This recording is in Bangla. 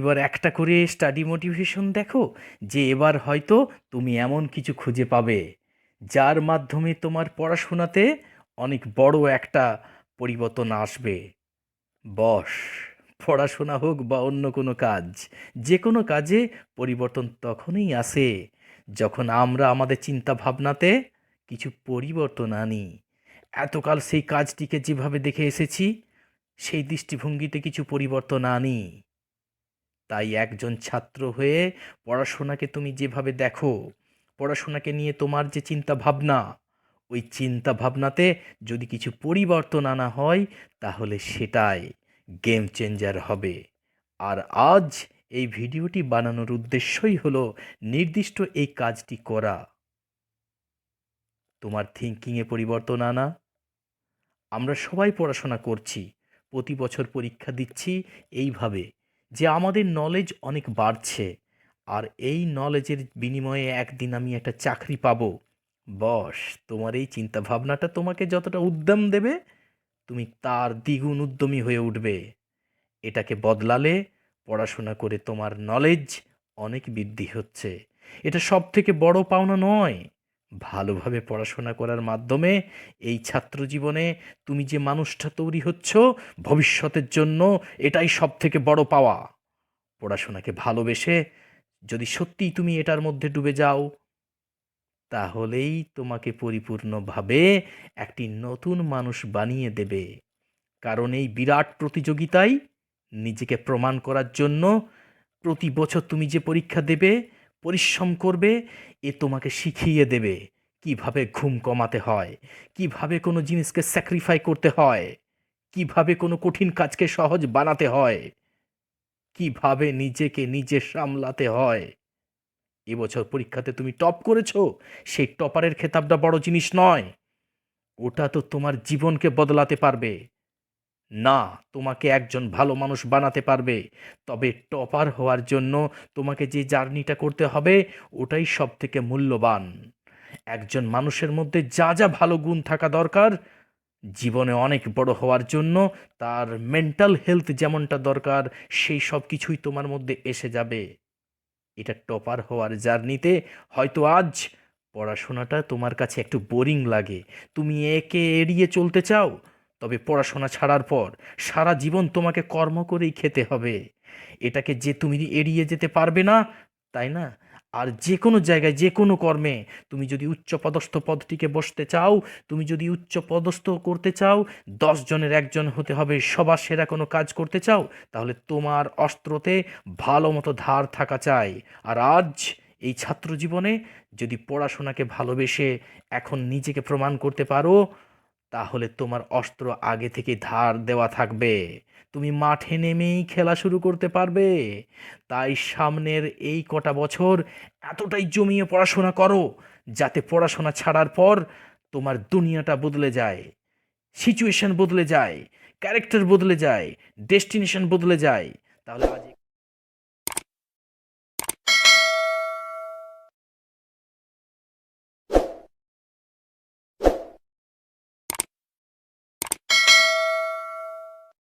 এবার একটা করে স্টাডি মোটিভেশন দেখো, যে এবার হয়তো তুমি এমন কিছু খুঁজে পাবে যার মাধ্যমে তোমার পড়াশোনাতে অনেক বড় একটা পরিবর্তন আসবে। বস, পড়াশোনা হোক বা অন্য কোনো কাজ, যে কোনো কাজে পরিবর্তন তখনই আসে যখন আমরা আমাদের চিন্তা ভাবনাতে কিছু পরিবর্তন আনি। এতকাল সেই কাজটিকে যেভাবে দেখে এসেছি, সেই দৃষ্টিভঙ্গিতে কিছু পরিবর্তন আনি। তাই একজন ছাত্র হয়ে পড়াশোনাকে তুমি যেভাবে দেখো, পড়াশোনাকে নিয়ে তোমার যে চিন্তা ভাবনা, ওই চিন্তা ভাবনাতে যদি কিছু পরিবর্তন আনা হয়, তাহলে সেটাই গেম চেঞ্জার হবে। আর আজ এই ভিডিওটি বানানোর উদ্দেশ্যই হলো নির্দিষ্ট এই কাজটি করা, তোমার থিঙ্কিংয়ে পরিবর্তন আনা। আমরা সবাই পড়াশোনা করছি, প্রতি বছর পরীক্ষা দিচ্ছি এইভাবে যে আমাদের নলেজ অনেক বাড়ছে, আর এই নলেজের বিনিময়ে একদিন আমি একটা চাকরি পাবো। বস, তোমার এই চিন্তা ভাবনাটা তোমাকে যতটা উদ্যম দেবে, তুমি তার দ্বিগুণ উদ্যমী হয়ে উঠবে। এটাকে বদলালে পড়াশোনা করে তোমার নলেজ অনেক বৃদ্ধি হচ্ছে। এটা সব থেকে বড় পাওনা নয়। ভালোভাবে পড়াশোনা করার মাধ্যমে এই ছাত্র জীবনে তুমি যে মানুষটা তৈরি হচ্ছ ভবিষ্যতের জন্য, এটাই সব থেকে বড় পাওয়া। পড়াশোনাকে ভালোবেসে যদি সত্যিই তুমি এটার মধ্যে ডুবে যাও, তাহলেই তোমাকে পরিপূর্ণভাবে একটি নতুন মানুষ বানিয়ে দেবে। কারণ এই বিরাট প্রতিযোগিতায় নিজেকে প্রমাণ করার জন্য প্রতি বছর তুমি যে পরীক্ষা দেবে, পরিশ্রম করবে, এ তোমাকে শিখিয়ে দেবে কিভাবে ঘুম কমাতে হয়, কিভাবে কোনো জিনিসকে স্যাক্রিফাই করতে হয়, কিভাবে কোনো কঠিন কাজকে সহজ বানাতে হয়, কিভাবে নিজেকে নিজে সামলাতে হয়। এবছর পরীক্ষাতে তুমি টপ করেছো, সেই টপারের খেতাবটা বড় জিনিস নয়। ওটা তো তোমার জীবনকে বদলাতে পারবে না, তোমাকে একজন ভালো মানুষ বানাতে পারবে। তবে টপার হওয়ার জন্য তোমাকে যে জার্নিটা করতে হবে, ওটাই সব থেকে মূল্যবান। একজন মানুষের মধ্যে যা যা ভালো গুণ থাকা দরকার জীবনে অনেক বড় হওয়ার জন্য, তার মেন্টাল হেলথ যেমনটা দরকার, সেই সব কিছুই তোমার মধ্যে এসে যাবে। এটা টপার হওয়ার জার্নিতে হয়তো আজ পড়াশোনাটা তোমার কাছে একটু বোরিং লাগে, তুমি একে এড়িয়ে চলতে চাও, তবে পড়াশোনা ছাড়ার পর সারা জীবন তোমাকে কর্ম করেই খেতে হবে। এটাকে যে তুমি এড়িয়ে যেতে পারবে না, তাই না? আর যে কোনো জায়গায় যে কোনো কর্মে তুমি যদি উচ্চপদস্থ পদটিকে বসতে চাও, তুমি যদি উচ্চ পদস্থ করতে চাও, 10 জনের একজন হতে হবে, সবার সেরা কোনো কাজ করতে চাও, তাহলে তোমার অস্ত্রতে ভালো মতো ধার থাকা চাই। আর আজ এই ছাত্র জীবনে যদি পড়াশোনাকে ভালোবেসে এখন নিজেকে প্রমাণ করতে পারো, তাহলে তোমার অস্ত্র আগে থেকে ধার দেওয়া থাকবে, তুমি মাঠে নেমেই খেলা শুরু করতে পারবে। তাই সামনের এই কটা বছর এতটাই জমিয়ে পড়াশোনা করো, যাতে পড়াশোনা ছাড়ার পর তোমার দুনিয়াটা বদলে যায়, সিচুয়েশন বদলে যায়, ক্যারেক্টার বদলে যায়, ডেস্টিনেশন বদলে যায়। তাহলে আজ